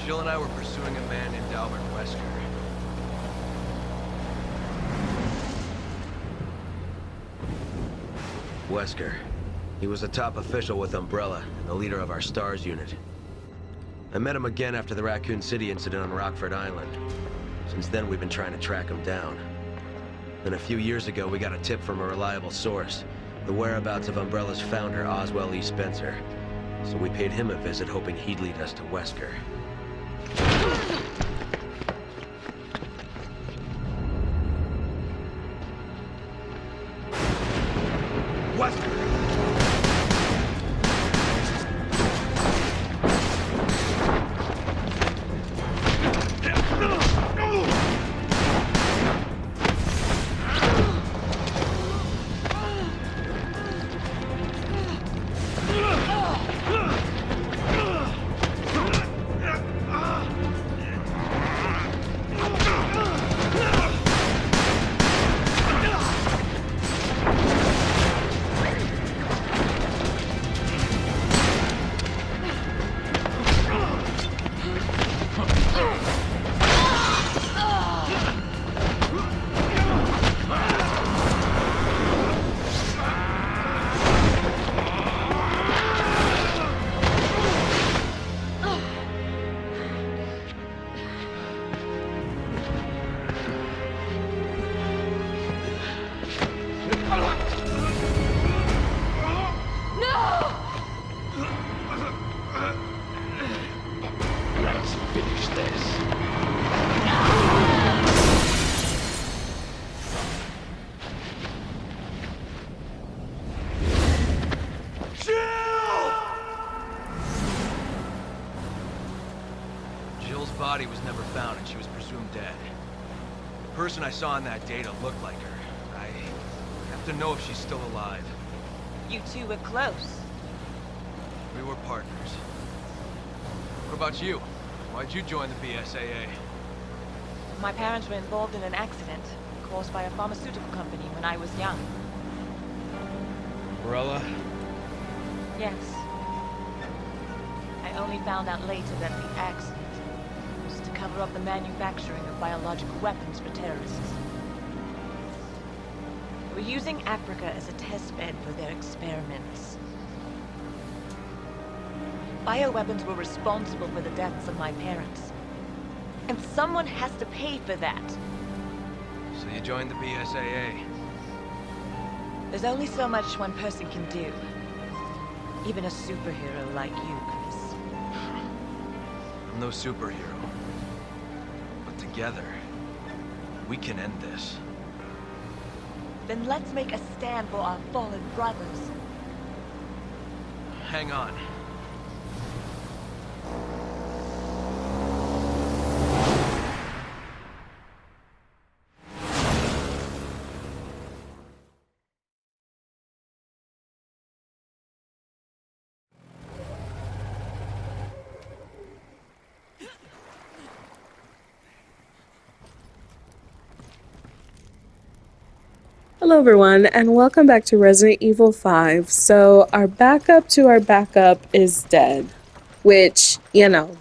Jill and I were pursuing a man named Albert Wesker. Wesker. He was a top official with Umbrella, and the leader of our STARS unit. I met him again after the Raccoon City incident on Rockford Island. Since then, we've been trying to track him down. Then a few years ago, we got a tip from a reliable source. The whereabouts of Umbrella's founder, Oswell E. Spencer. So we paid him a visit, hoping he'd lead us to Wesker. Wesker! Jill's body was never found and she was presumed dead. The person I saw in that data looked like her. I have to know if she's still alive. You two were close. We were partners. What about you? Why'd you join the BSAA? My parents were involved in an accident caused by a pharmaceutical company when I was young. Umbrella? Yes. I only found out later that the accident was to cover up the manufacturing of biological weapons for terrorists. They were using Africa as a test bed for their experiments. Bioweapons were responsible for the deaths of my parents. And someone has to pay for that. So you joined the BSAA? There's only so much one person can do. Even a superhero like you, Chris. I'm no superhero. But together, we can end this. Then let's make a stand for our fallen brothers. Hang on. Hello everyone, and welcome back to Resident Evil 5. So our backup to our backup is dead, which, you know,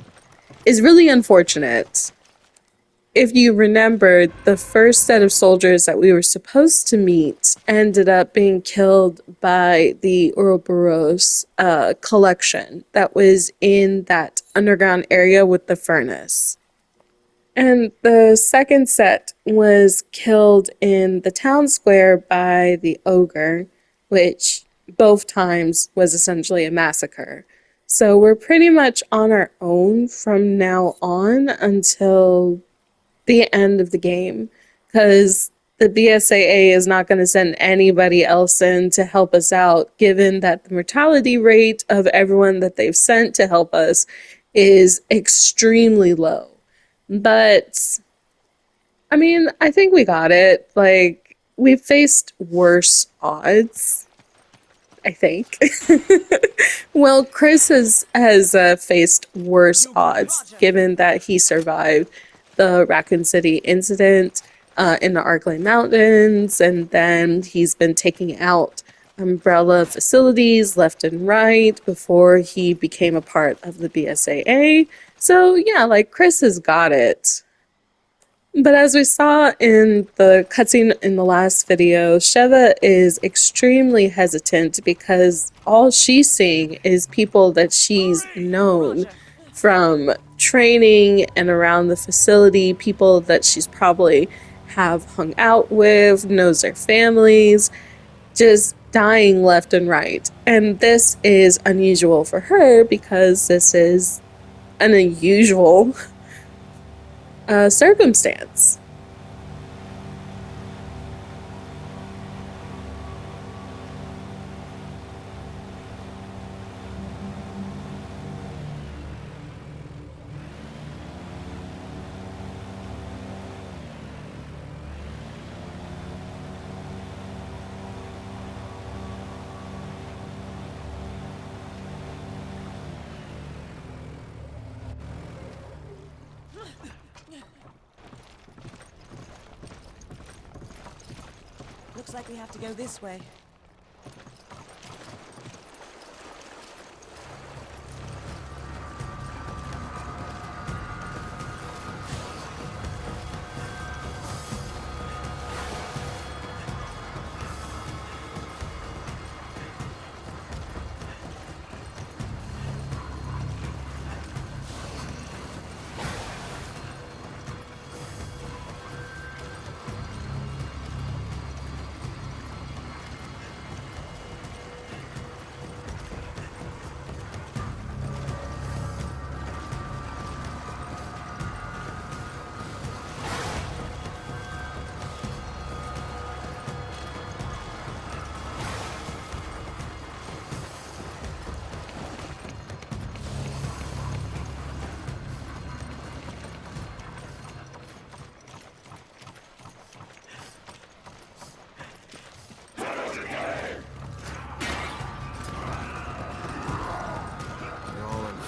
is really unfortunate. If you remember, the first set of soldiers that we were supposed to meet ended up being killed by the Ouroboros collection that was in that underground area with the furnace. And the second set was killed in the town square by the ogre, which both times was essentially a massacre. So we're pretty much on our own from now on until the end of the game, because the BSAA is not going to send anybody else in to help us out, given that the mortality rate of everyone that they've sent to help us is extremely low. But, I mean, I think we got it. Like, we've faced worse odds, I think. Well, Chris has faced worse odds, given that he survived the Raccoon City incident in the Arklay Mountains, and then he's been taking out Umbrella facilities left and right before he became a part of the BSAA. So yeah, like Chris has got it. But as we saw in the cutscene in the last video, Sheva is extremely hesitant because all she's seeing is people that she's known from training and around the facility, people that she's probably have hung out with, knows their families, just dying left and right. And this is unusual for her because this is an unusual circumstance. Looks like we have to go this way.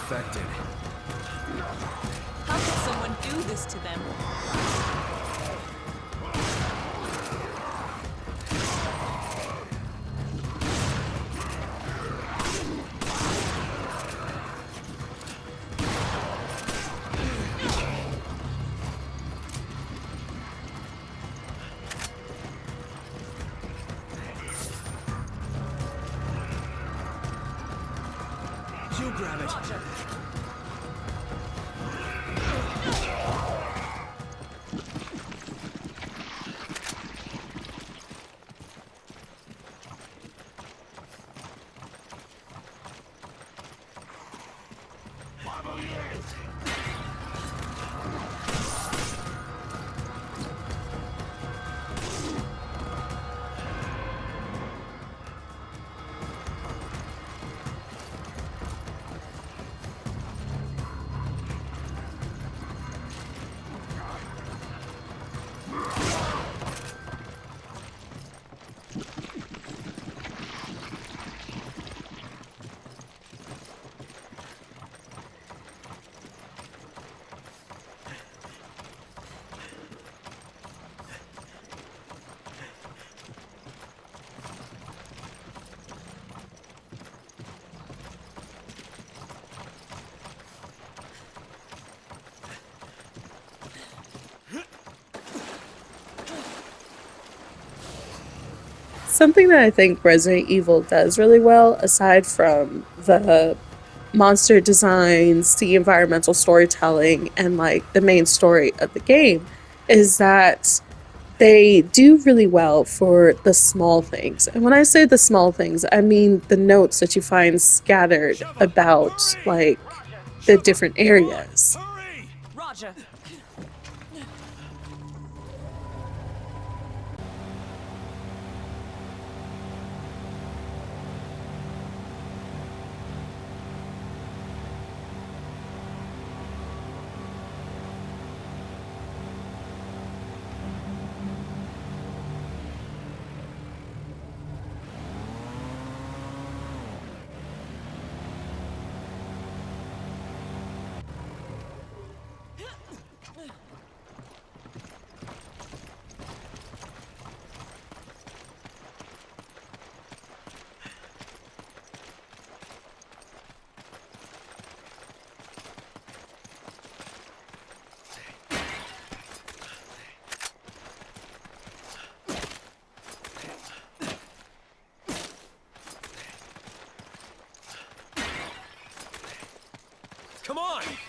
Infected. How could someone do this to them? You grab it. Something that I think Resident Evil does really well, aside from the monster designs, the environmental storytelling, and like the main story of the game, is that they do really well for the small things. And when I say the small things, I mean the notes that you find scattered about like the different areas. Roger.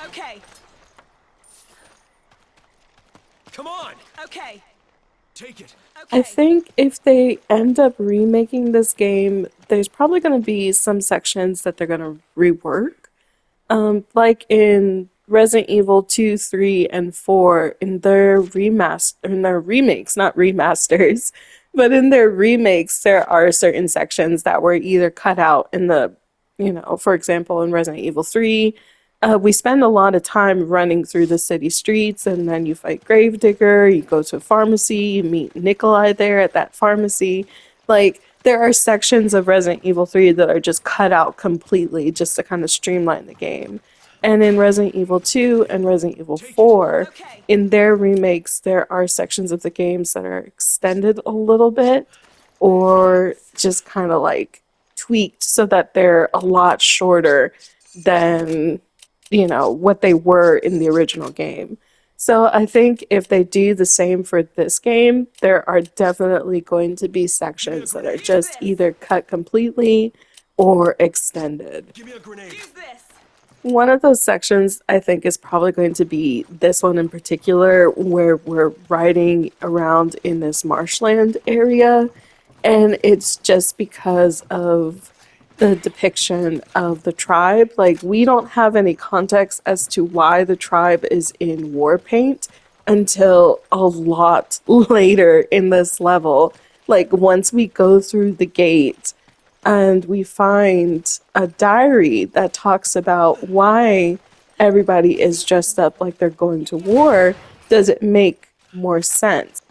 Okay. Come on! Okay. Take it! I think if they end up remaking this game, there's probably going to be some sections that they're going to rework. Like in Resident Evil 2, 3, and 4, in their remakes, not remasters, but in their remakes, there are certain sections that were either cut out in for example, in Resident Evil 3, we spend a lot of time running through the city streets, and then you fight Gravedigger, you go to a pharmacy, you meet Nikolai there at that pharmacy. Like, there are sections of Resident Evil 3 that are just cut out completely just to kind of streamline the game. And in Resident Evil 2 and Resident Evil 4, in their remakes, there are sections of the games that are extended a little bit or just kind of like tweaked so that they're a lot shorter than, what they were in the original game. So I think if they do the same for this game, there are definitely going to be sections that are just either cut completely or extended. Give me a grenade. Use this. One of those sections I think is probably going to be this one in particular, where we're riding around in this marshland area, and it's just because of the depiction of the tribe. Like, we don't have any context as to why the tribe is in war paint until a lot later in this level. Like, once we go through the gate and we find a diary that talks about why everybody is dressed up like they're going to war, does it make more sense?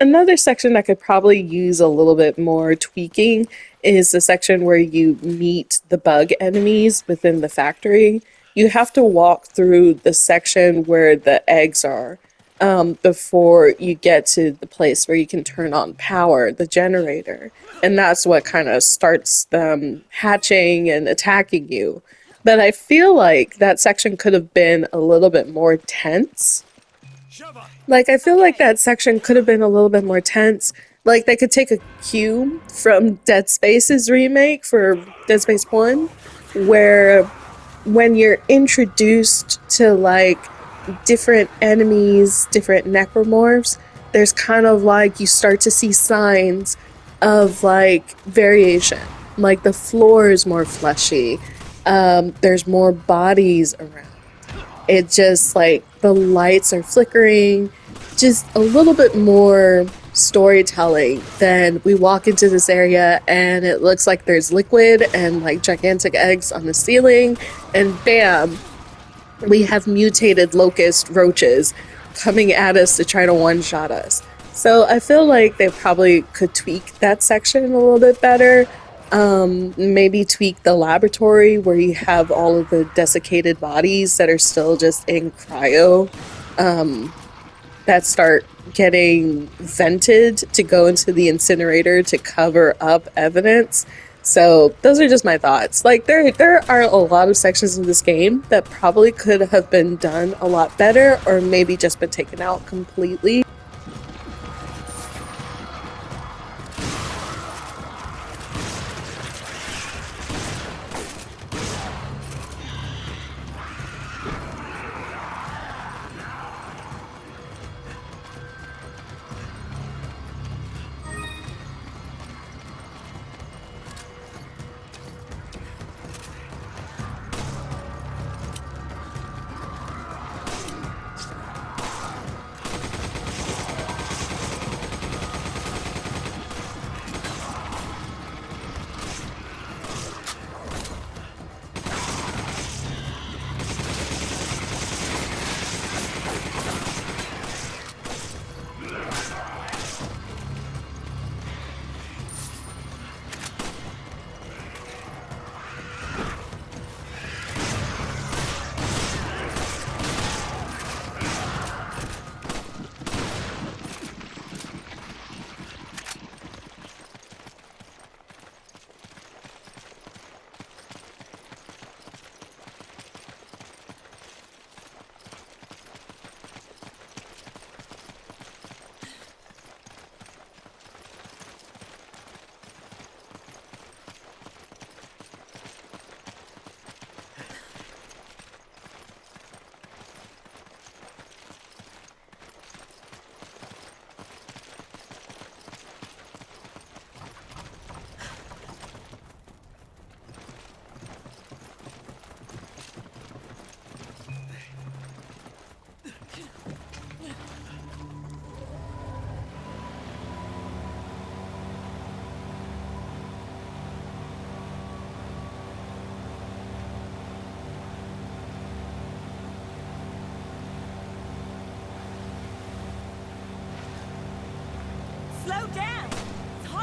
Another section that could probably use a little bit more tweaking is the section where you meet the bug enemies within the factory. You have to walk through the section where the eggs are before you get to the place where you can turn on power, the generator. And that's what kind of starts them hatching and attacking you. But I feel like that section could have been a little bit more tense. Like, I feel like that section could have been a little bit more tense. Like, they could take a cue from Dead Space's remake for Dead Space 1, where when you're introduced to, like, different enemies, different necromorphs, there's kind of like, you start to see signs of, like, variation. Like, the floor is more fleshy. There's more bodies around. It just, like, the lights are flickering, just a little bit more storytelling than we walk into this area and it looks like there's liquid and like gigantic eggs on the ceiling, and bam, we have mutated locust roaches coming at us to try to one-shot us. So I feel like they probably could tweak that section a little bit better. Maybe tweak the laboratory where you have all of the desiccated bodies that are still just in cryo, that start getting vented to go into the incinerator to cover up evidence. So those are just my thoughts. Like, there are a lot of sections of this game that probably could have been done a lot better, or maybe just been taken out completely.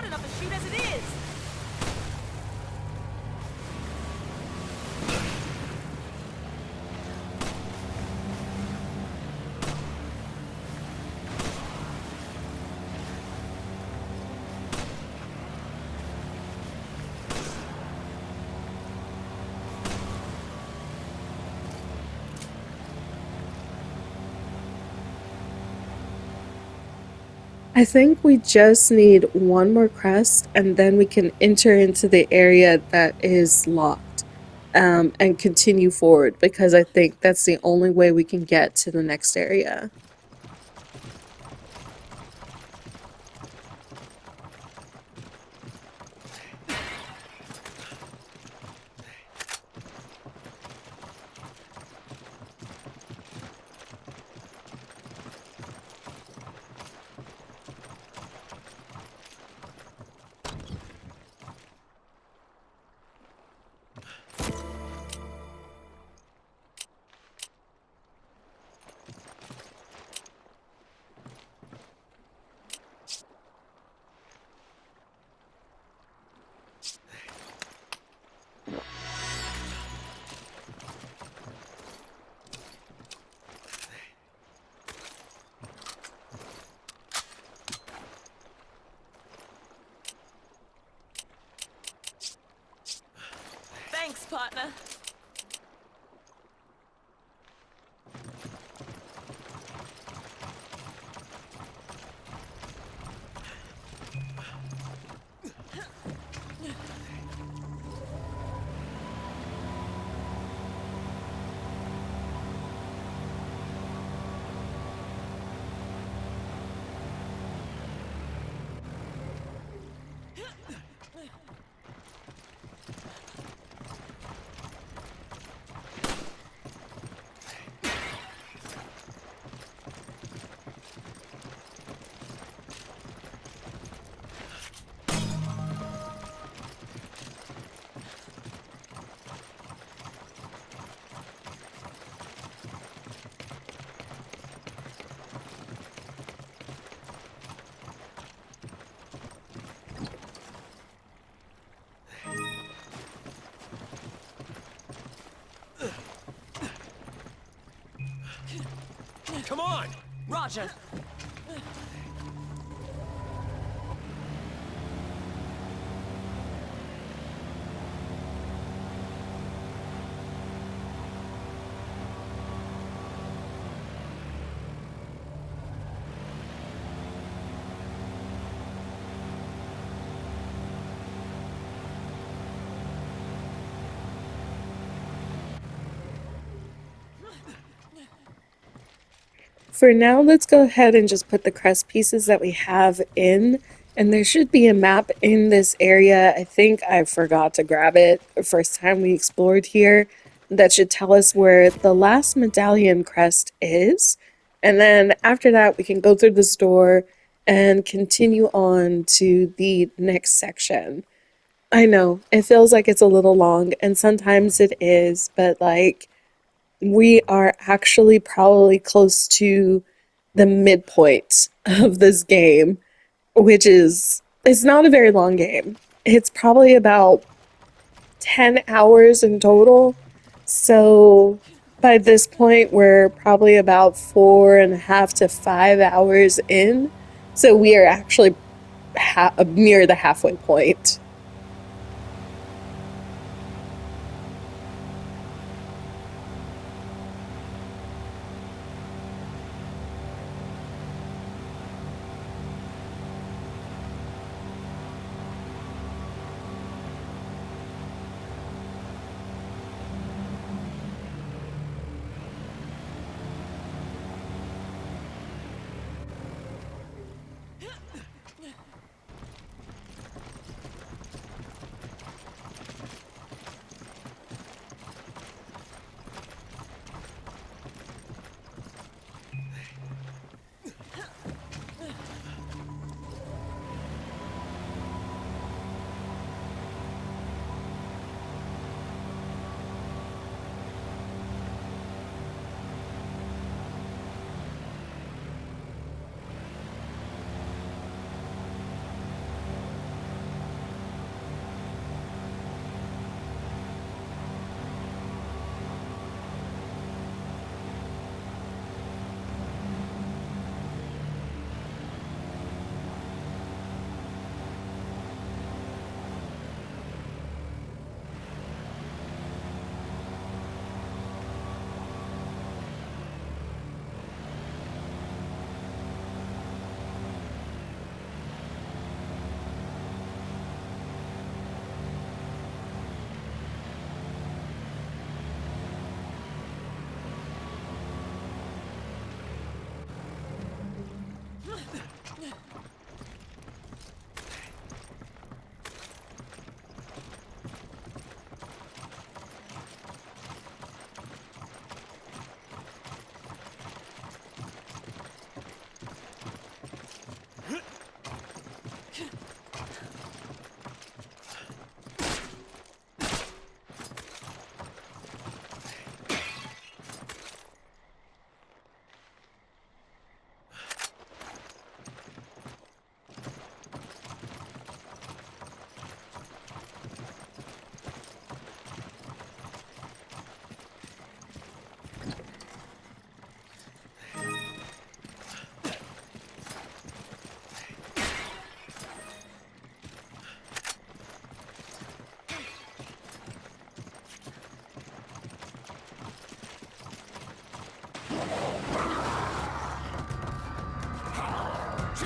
enough to shoot as it is! I think we just need one more crest and then we can enter into the area that is locked and continue forward because I think that's the only way we can get to the next area. Thanks, partner. Come on! Roger. For now, let's go ahead and just put the crest pieces that we have in, and there should be a map in this area. I think I forgot to grab it the first time we explored here. That should tell us where the last medallion crest is. And then after that, we can go through this door and continue on to the next section. I know, it feels like it's a little long, and sometimes it is, but like, we are actually probably close to the midpoint of this game, which is, it's not a very long game. It's probably about 10 hours in total. So by this point, we're probably about 4.5 to 5 hours in. So we are actually near the halfway point. I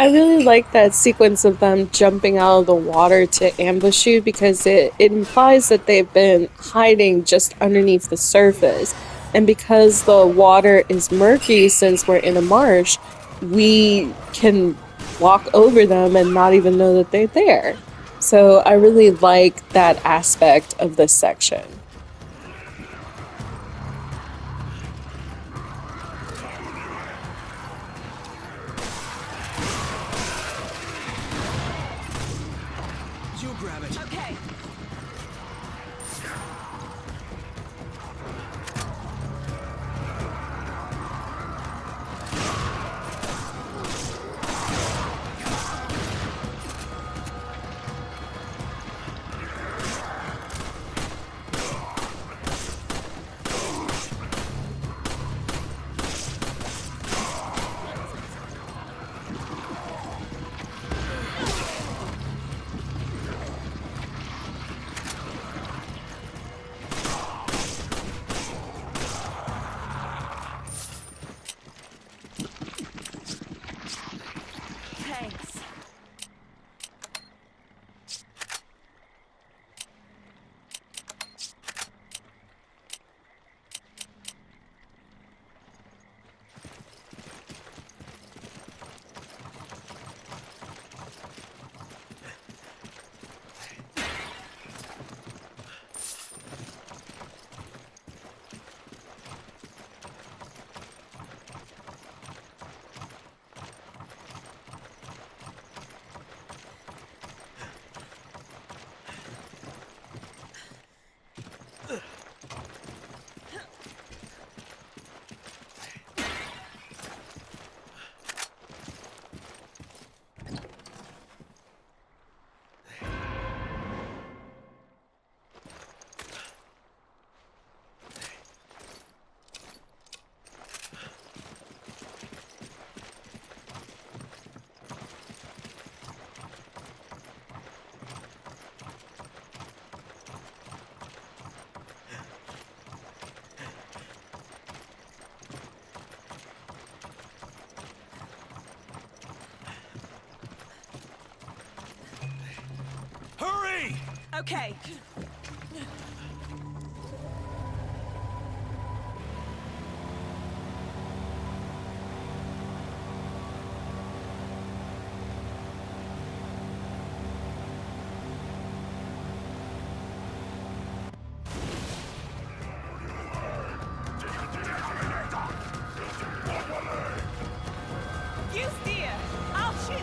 really like that sequence of them jumping out of the water to ambush you because it implies that they've been hiding just underneath the surface. And because the water is murky since we're in a marsh, we can walk over them and not even know that they're there. So I really like that aspect of this section. You grab it. Okay. Thanks. Hurry! Okay. You steer. I'll shoot.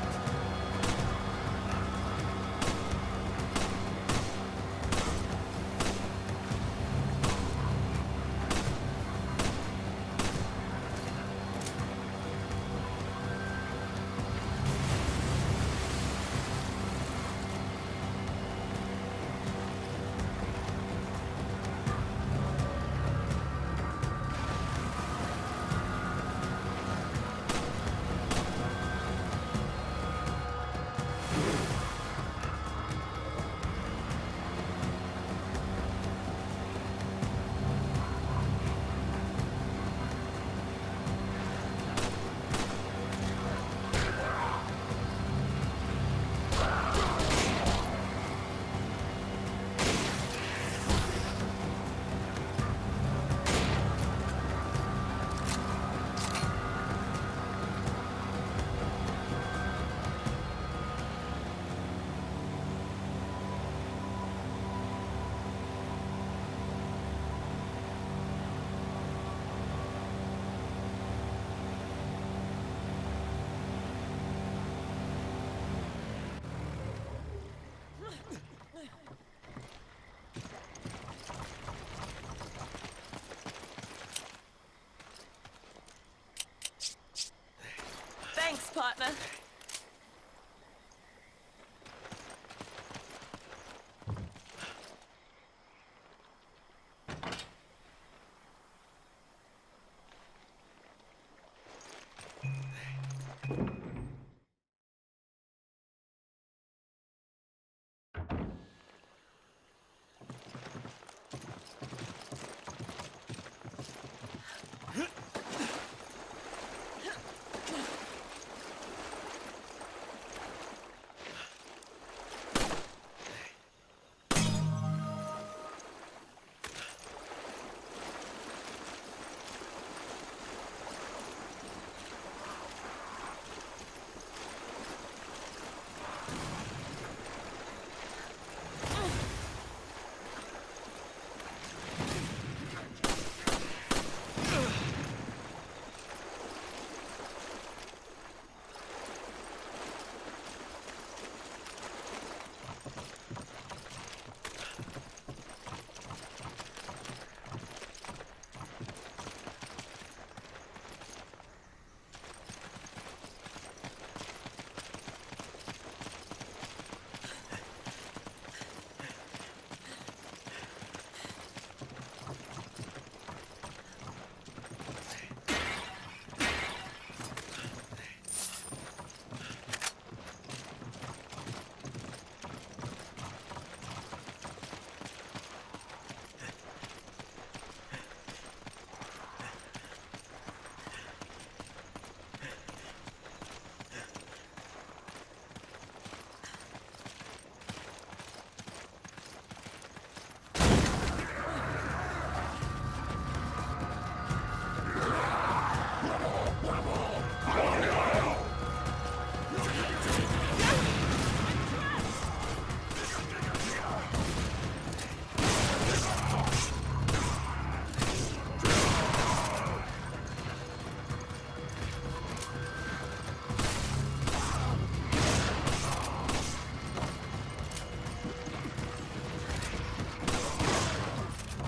Thanks, partner.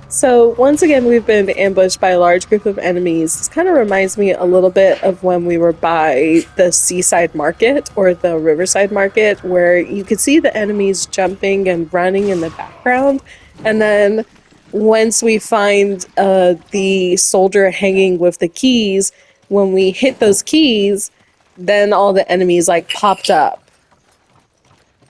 So once again, we've been ambushed by a large group of enemies. This kind of reminds me a little bit of when we were by the seaside market or the riverside market, where you could see the enemies jumping and running in the background. And then once we find the soldier hanging with the keys, when we hit those keys, then all the enemies like popped up.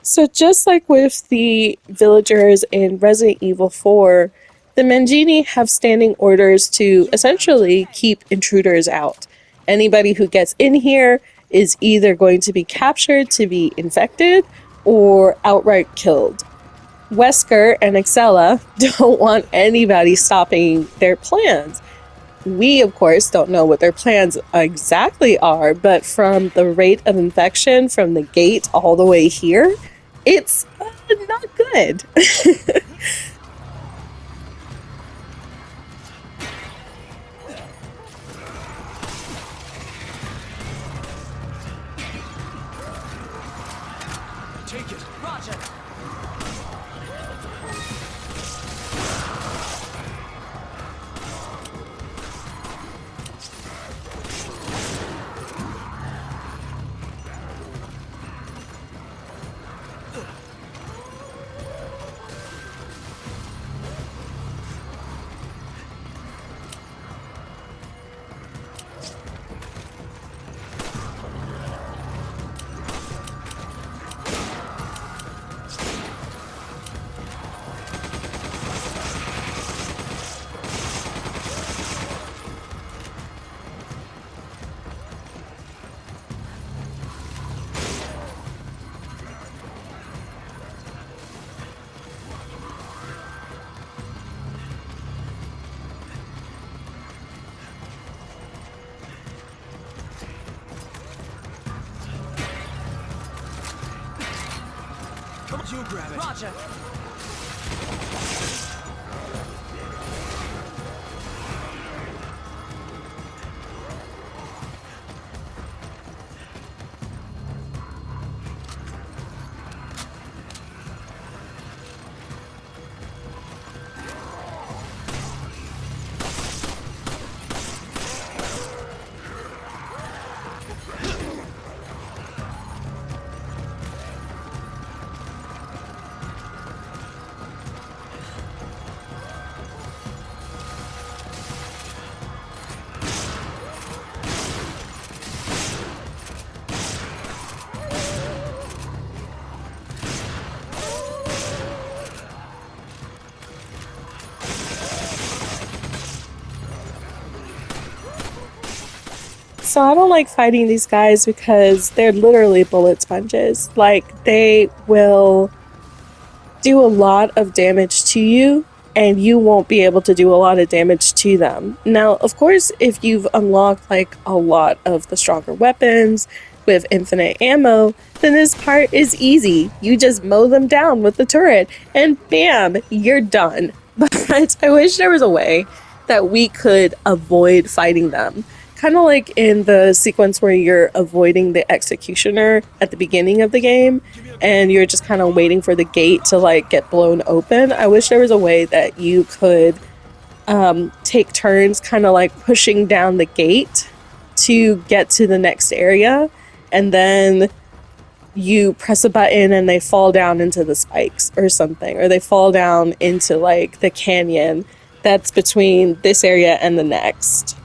So just like with the villagers in Resident Evil 4, the Mangini have standing orders to essentially keep intruders out. Anybody who gets in here is either going to be captured to be infected or outright killed. Wesker and Excella don't want anybody stopping their plans. We, of course, don't know what their plans exactly are, but from the rate of infection from the gate all the way here, it's not good. Take it. Roger. Come on, you grab it. Roger. So I don't like fighting these guys because they're literally bullet sponges. Like, they will do a lot of damage to you, and you won't be able to do a lot of damage to them. Now, of course, if you've unlocked like a lot of the stronger weapons with infinite ammo, then this part is easy. You just mow them down with the turret, and bam, you're done. But I wish there was a way that we could avoid fighting them. Kind of like in the sequence where you're avoiding the executioner at the beginning of the game and you're just kind of waiting for the gate to like get blown open. I wish there was a way that you could take turns kind of like pushing down the gate to get to the next area, and then you press a button and they fall down into the spikes or something, or they fall down into like the canyon that's between this area and the next.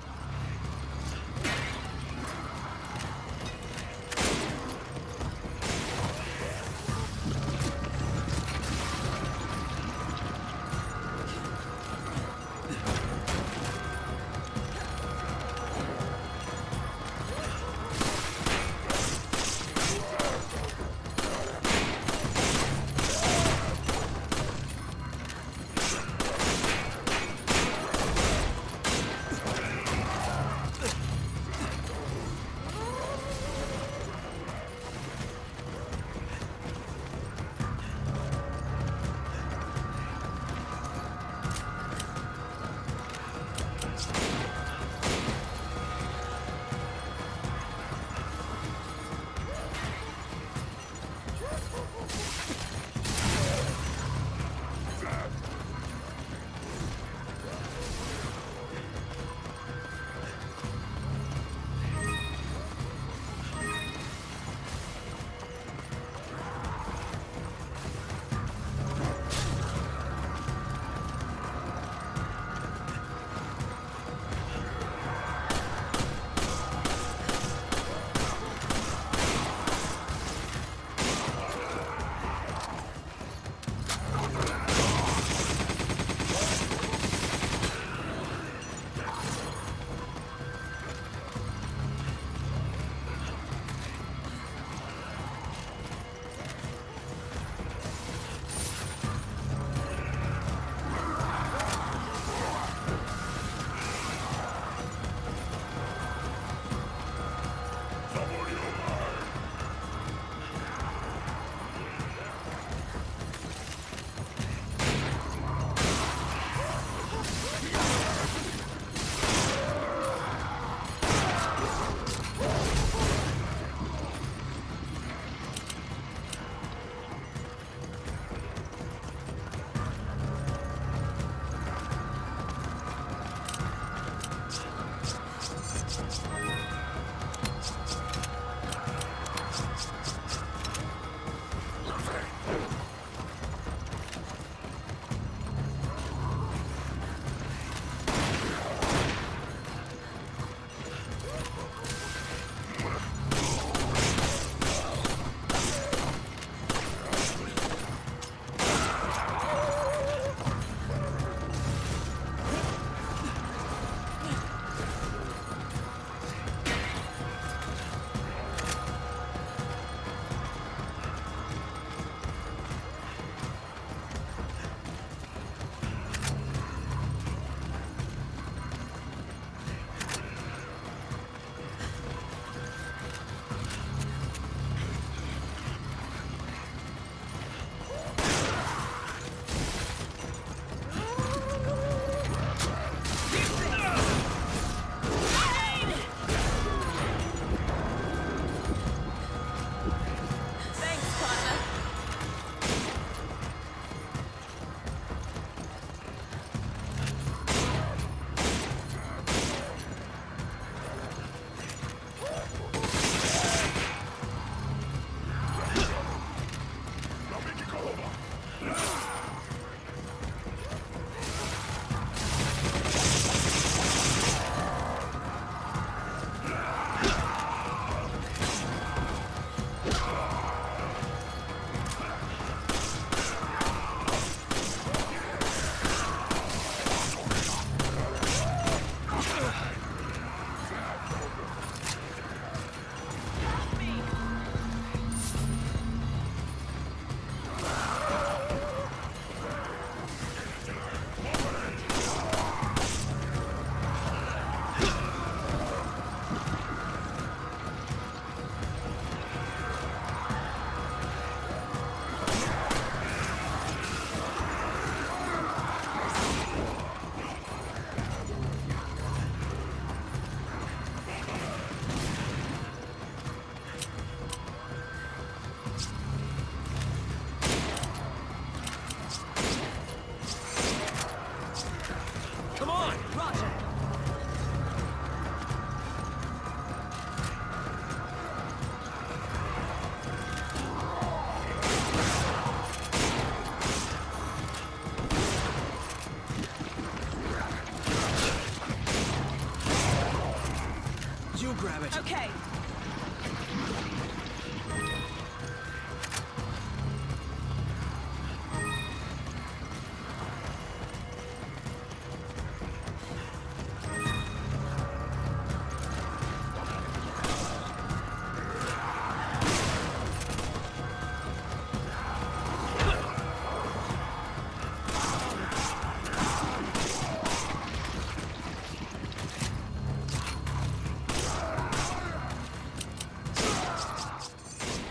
grab it. Okay.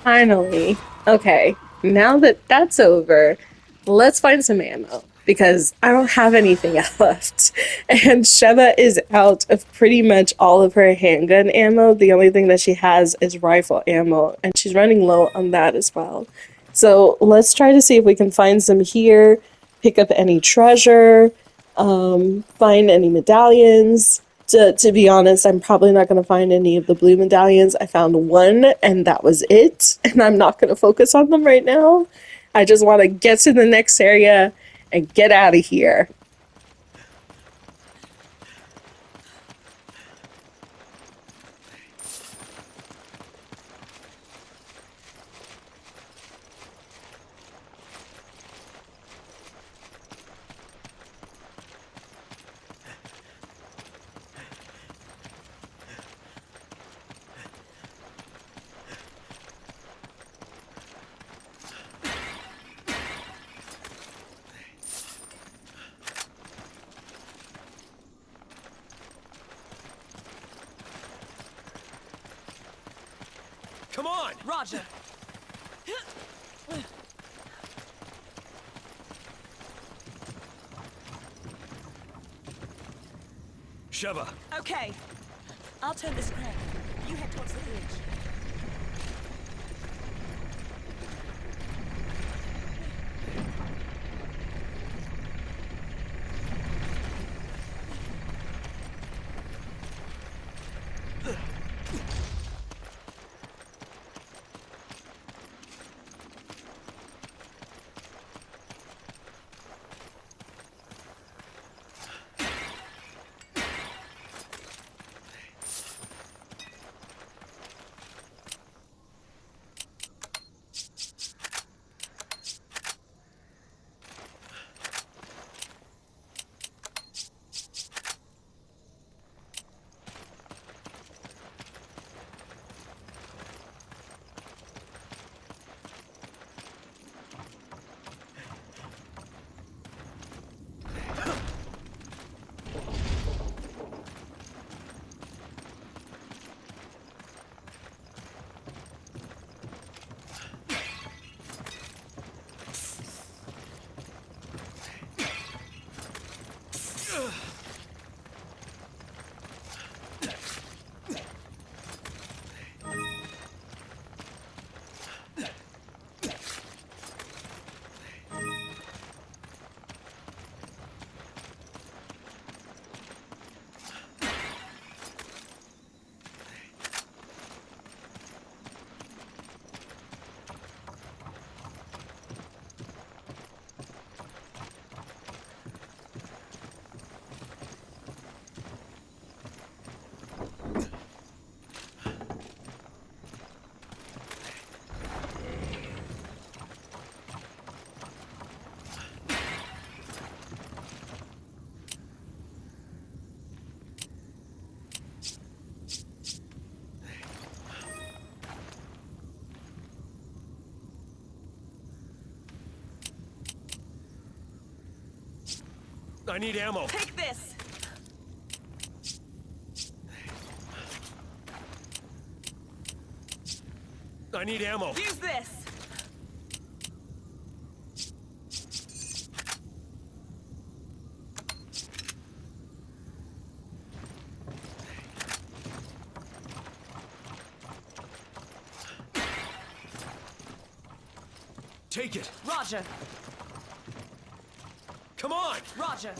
Finally. Okay, now that that's over, let's find some ammo because I don't have anything left. And Sheva is out of pretty much all of her handgun ammo. The only thing that she has is rifle ammo, and she's running low on that as well. So let's try to see if we can find some here, pick up any treasure, find any medallions. To be honest, I'm probably not going to find any of the blue medallions. I found one, and that was it. And I'm not going to focus on them right now. I just want to get to the next area and get out of here. Come on! Roger. Sheva! Okay. I'll turn this crank. You head towards the bridge. I need ammo. Take this. I need ammo. Use this. Take it. Roger. Come on! Roger.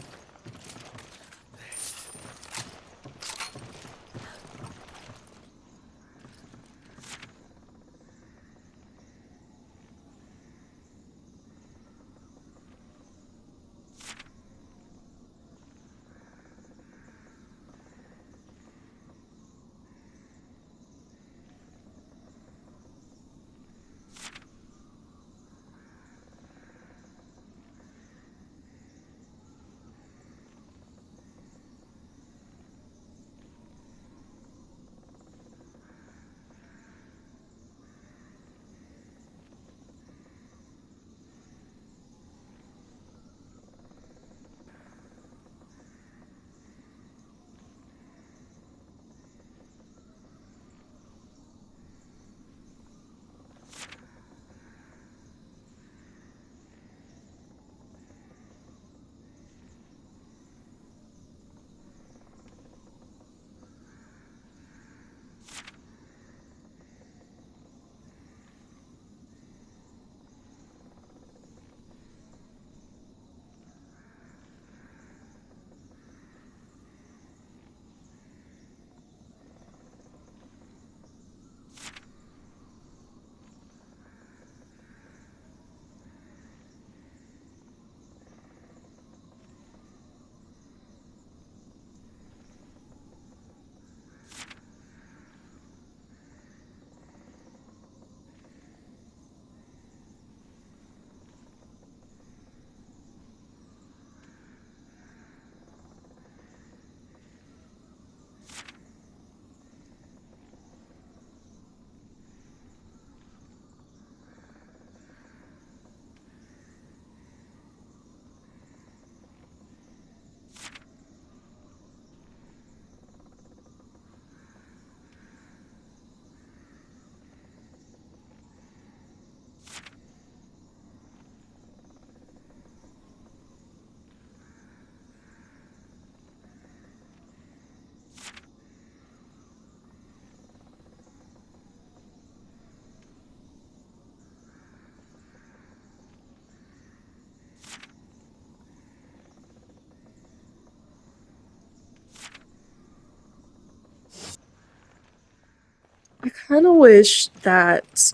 I kind of wish that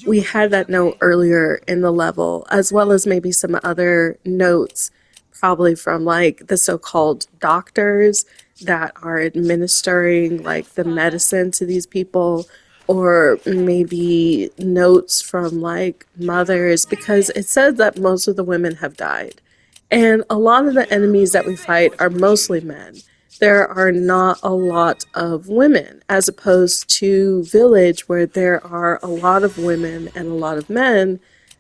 we had that note earlier in the level, as well as maybe some other notes, probably from like the so-called doctors that are administering like the medicine to these people, or maybe notes from like mothers, because it says that most of the women have died. And a lot of the enemies that we fight are mostly men. There are not a lot of women, as opposed to Village, where there are a lot of women and a lot of men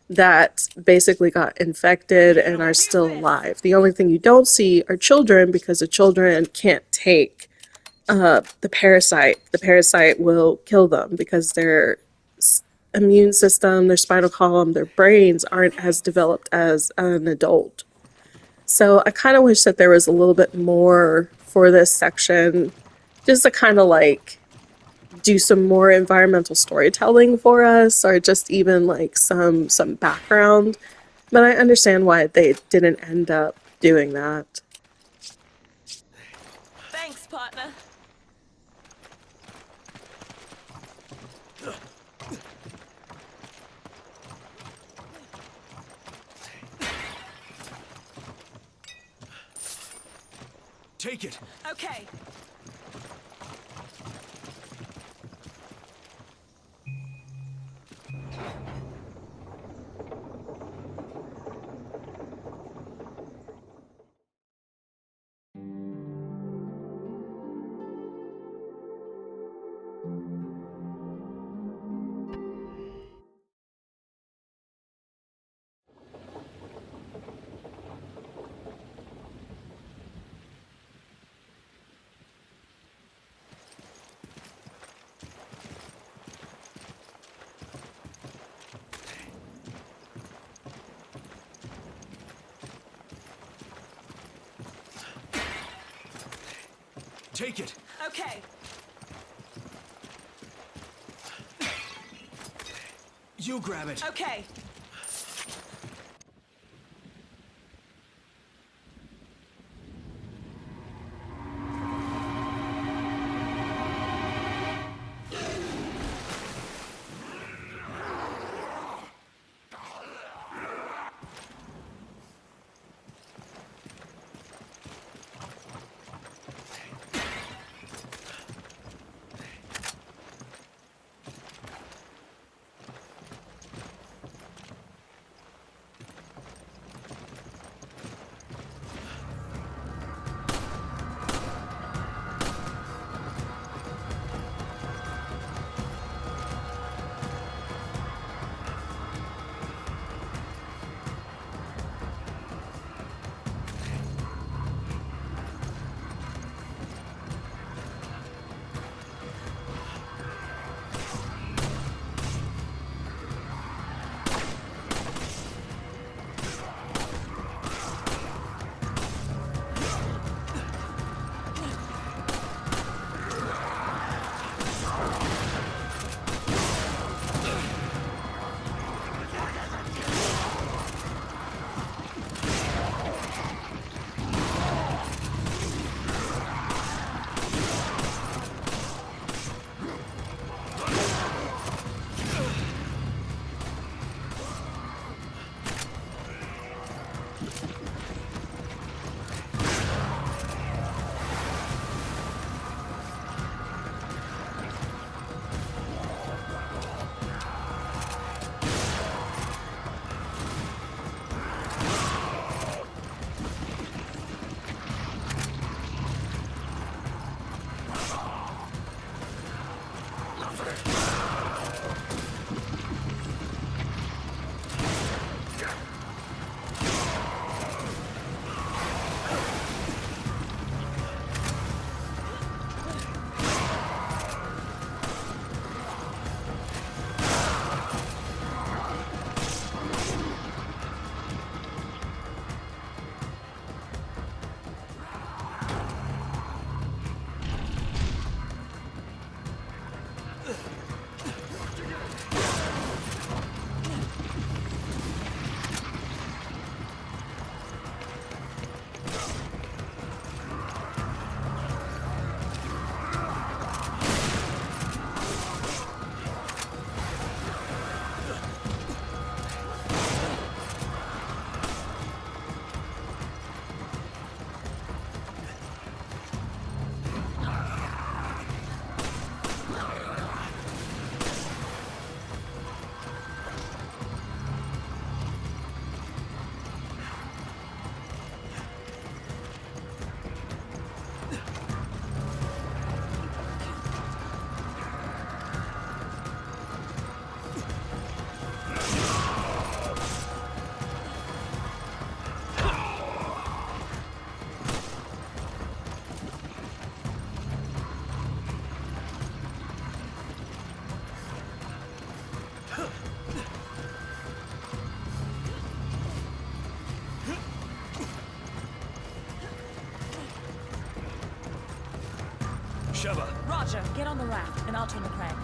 that basically got infected and are still alive. The only thing you don't see are children, because the children can't take the parasite. The parasite will kill them because their immune system, their spinal column, their brains aren't as developed as an adult. So I kind of wish that there was a little bit more for this section, just to kind of like do some more environmental storytelling for us, or just even like some background. But I understand why they didn't end up doing that. Thanks, partner. Take it. Okay. Take it. Okay. You grab it. Okay. Sheva. Roger, get on the raft, and I'll turn the crank.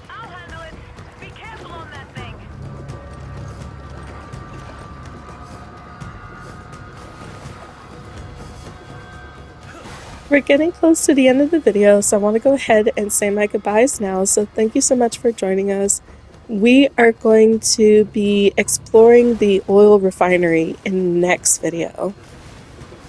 I'll handle it. Be careful on that thing. We're getting close to the end of the video, so I want to go ahead and say my goodbyes now. So thank you so much for joining us. We are going to be exploring the oil refinery in the next video.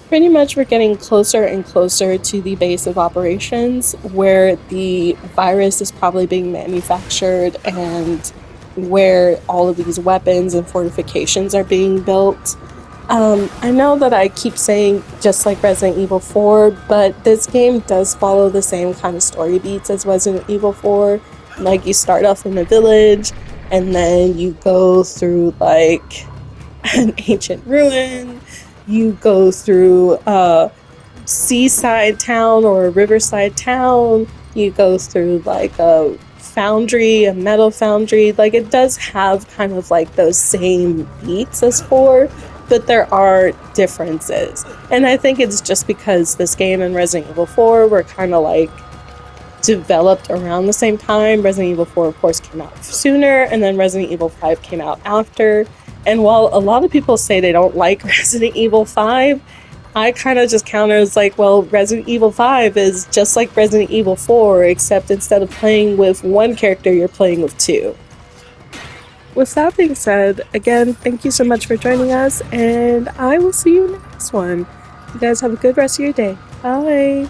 Pretty much we're getting closer and closer to the base of operations where the virus is probably being manufactured and where all of these weapons and fortifications are being built. I know that I keep saying just like Resident Evil 4, but this game does follow the same kind of story beats as Resident Evil 4. Like, you start off in a village, and then you go through, like, an ancient ruin. You go through a seaside town or a riverside town. You go through, like, a foundry, a metal foundry. Like, it does have kind of, like, those same beats as 4, but there are differences. And I think it's just because this game and Resident Evil 4 were kind of like developed around the same time. Resident Evil 4, of course, came out sooner, and then Resident Evil 5 came out after. And while a lot of people say they don't like Resident Evil 5, I kind of just counter as like, well, Resident Evil 5 is just like Resident Evil 4, except instead of playing with one character, you're playing with 2. With that being said, again, thank you so much for joining us, and I will see you in the next one. You guys have a good rest of your day. Bye!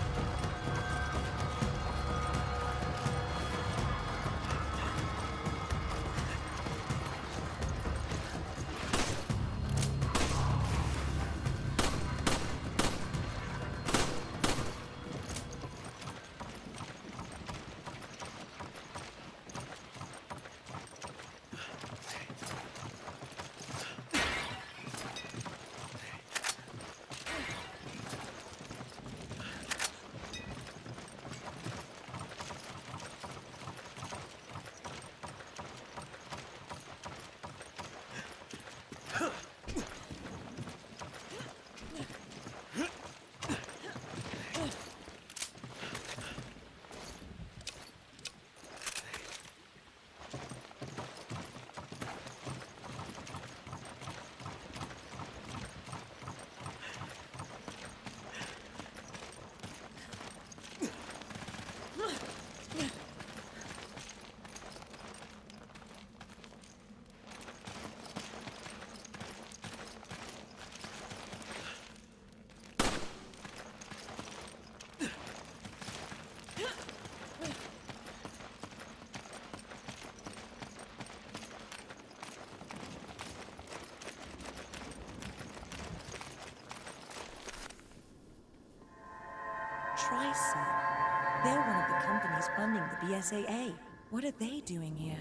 Tricep. They're one of the companies funding the BSAA. What are they doing here?